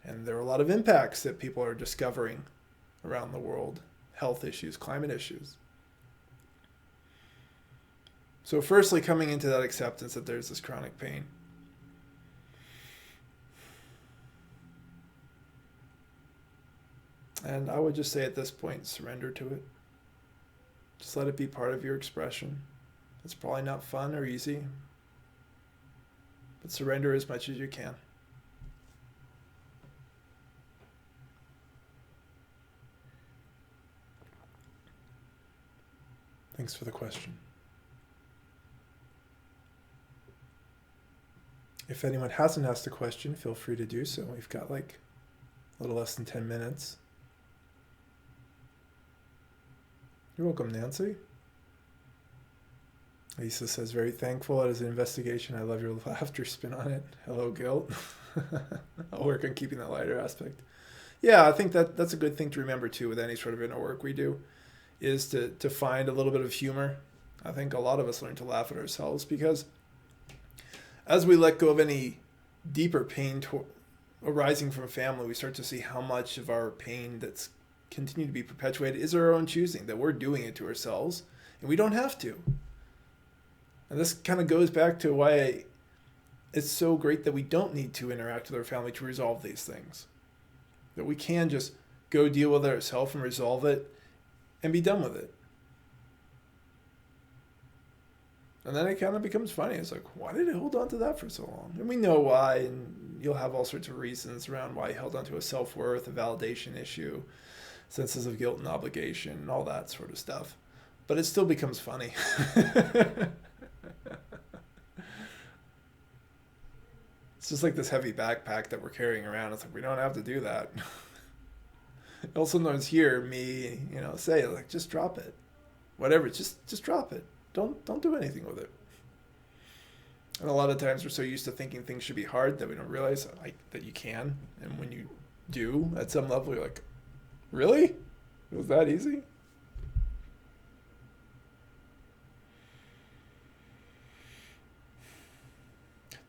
And there are a lot of impacts that people are discovering around the world, health issues, climate issues. So firstly, coming into that acceptance that there's this chronic pain. And I would just say at this point, surrender to it. Just let it be part of your expression. It's probably not fun or easy, but surrender as much as you can. Thanks for the question. If anyone hasn't asked a question, feel free to do so. We've got like a little less than 10 minutes. You're welcome, Nancy. Lisa says, very thankful. It is an investigation. I love your laughter spin on it. Hello, guilt. I'll work on keeping that lighter aspect. Yeah, I think that's a good thing to remember too with any sort of inner work we do, is to find a little bit of humor. I think a lot of us learn to laugh at ourselves because as we let go of any deeper pain arising from family, we start to see how much of our pain that's continued to be perpetuated is our own choosing, that we're doing it to ourselves and we don't have to. And this kind of goes back to why it's so great that we don't need to interact with our family to resolve these things. That we can just go deal with it ourselves and resolve it and be done with it. And then it kind of becomes funny. It's like, why did I hold on to that for so long? And we know why, and you'll have all sorts of reasons around why you held on to a self-worth, a validation issue, senses of guilt and obligation, and all that sort of stuff. But it still becomes funny. It's just like this heavy backpack that we're carrying around. It's like, we don't have to do that. You'll sometimes hear me, say, like, just drop it. Whatever, just drop it. Don't do anything with it. And a lot of times we're so used to thinking things should be hard that we don't realize that you can. And when you do, at some level, you're like, really? It was that easy?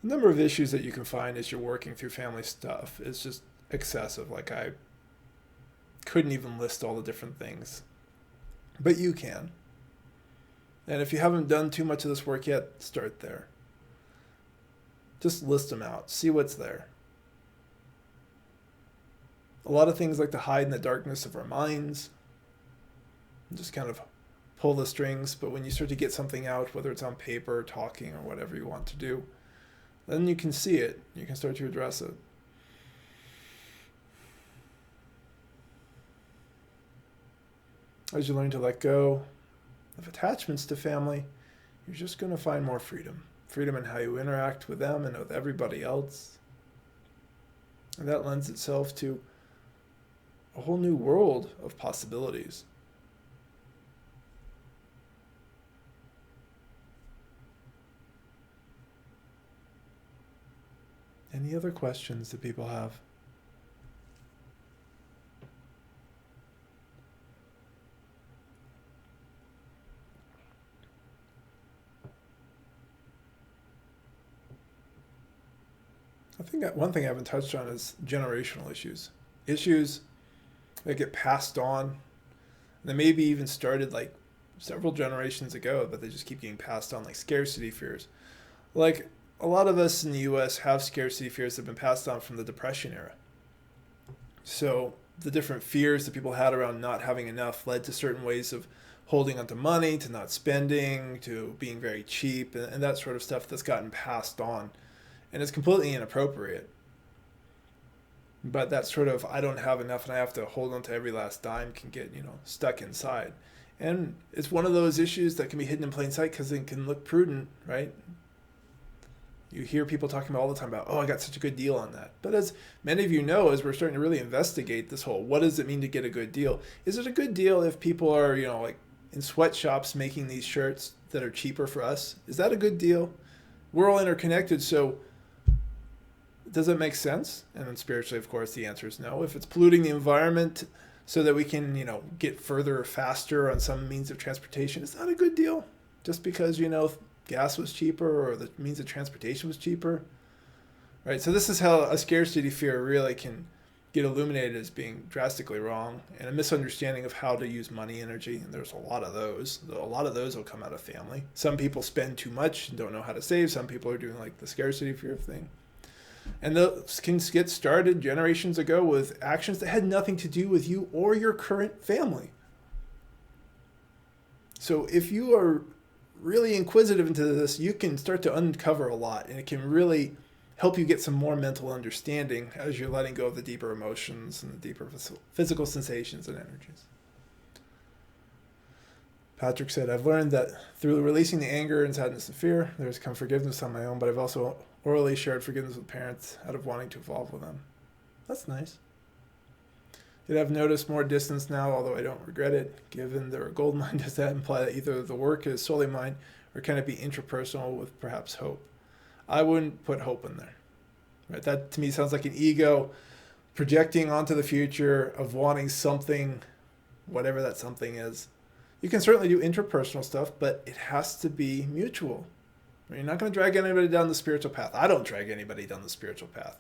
The number of issues that you can find as you're working through family stuff is just excessive. Like, I couldn't even list all the different things. But you can. And if you haven't done too much of this work yet, start there. Just list them out. See what's there. A lot of things like to hide in the darkness of our minds. Just kind of pull the strings. But when you start to get something out, whether it's on paper or talking or whatever you want to do, then you can see it. You can start to address it. As you learn to let go of attachments to family, you're just going to find more freedom. Freedom in how you interact with them and with everybody else. And that lends itself to a whole new world of possibilities. Any other questions that people have? I think that one thing I haven't touched on is generational issues. Issues that get passed on. That maybe even started like several generations ago, but they just keep getting passed on, like scarcity fears. Like a lot of us in the US have scarcity fears that have been passed on from the Depression era. So the different fears that people had around not having enough led to certain ways of holding onto money, to not spending, to being very cheap, and that sort of stuff that's gotten passed on. And it's completely inappropriate. But that sort of, I don't have enough and I have to hold on to every last dime can get, stuck inside. And it's one of those issues that can be hidden in plain sight because it can look prudent, right? You hear people talking about all the time about, oh, I got such a good deal on that. But as many of you know, as we're starting to really investigate this whole, what does it mean to get a good deal? Is it a good deal if people are, like in sweatshops making these shirts that are cheaper for us? Is that a good deal? We're all interconnected, so does it make sense? And then spiritually, of course, the answer is no. If it's polluting the environment so that we can, get further faster on some means of transportation, is that a good deal? Just because, gas was cheaper or the means of transportation was cheaper, right? So this is how a scarcity fear really can get illuminated as being drastically wrong and a misunderstanding of how to use money energy. And there's a lot of those. A lot of those will come out of family. Some people spend too much and don't know how to save. Some people are doing like the scarcity fear thing. And those can get started generations ago with actions that had nothing to do with you or your current family. So if you are really inquisitive into this, you can start to uncover a lot, and it can really help you get some more mental understanding as you're letting go of the deeper emotions and the deeper physical sensations and energies. Patrick said, I've learned that through releasing the anger and sadness and fear, there's come forgiveness on my own, but I've also orally shared forgiveness with parents out of wanting to evolve with them. That's nice. Yet I've noticed more distance now, although I don't regret it. Given they're a gold mine, does that imply that either the work is solely mine or can it be interpersonal with perhaps hope? I wouldn't put hope in there. Right? That to me sounds like an ego projecting onto the future of wanting something, whatever that something is. You can certainly do interpersonal stuff, but it has to be mutual. You're not going to drag anybody down the spiritual path. I don't drag anybody down the spiritual path.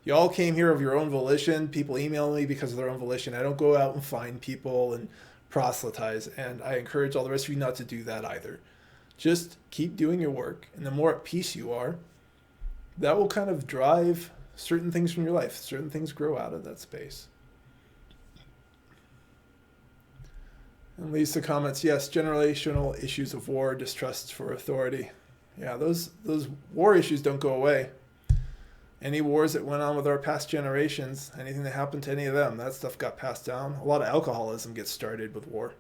You all came here of your own volition. People email me because of their own volition. I don't go out and find people and proselytize, and I encourage all the rest of you not to do that either. Just keep doing your work, and the more at peace you are, that will kind of drive certain things from your life. Certain things grow out of that space. And Lisa comments, yes, generational issues of war, distrust for authority. Yeah, those war issues don't go away. Any wars that went on with our past generations, anything that happened to any of them, that stuff got passed down. A lot of alcoholism gets started with war.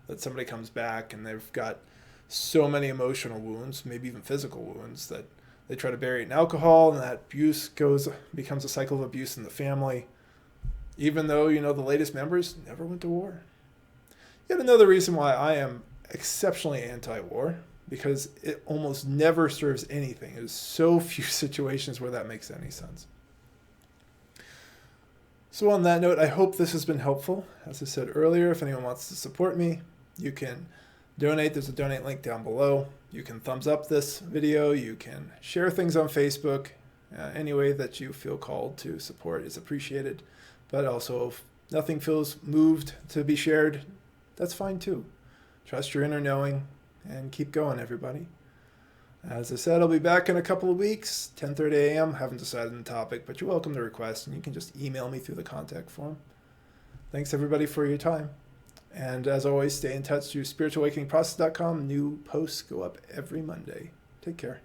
That somebody comes back and they've got so many emotional wounds, maybe even physical wounds, that they try to bury it in alcohol, and that abuse becomes a cycle of abuse in the family. Even though, the latest members never went to war. Yet another reason why I am exceptionally anti-war, because it almost never serves anything. There's so few situations where that makes any sense. So on that note, I hope this has been helpful. As I said earlier, if anyone wants to support me, you can donate. There's a donate link down below. You can thumbs up this video. You can share things on Facebook. Any way that you feel called to support is appreciated. But also, if nothing feels moved to be shared, that's fine too. Trust your inner knowing. And keep going, everybody. As I said, I'll be back in a couple of weeks, 10:30 a.m. Haven't decided on the topic, but you're welcome to request, and you can just email me through the contact form. Thanks, everybody, for your time. And as always, stay in touch through spiritualawakeningprocess.com. New posts go up every Monday. Take care.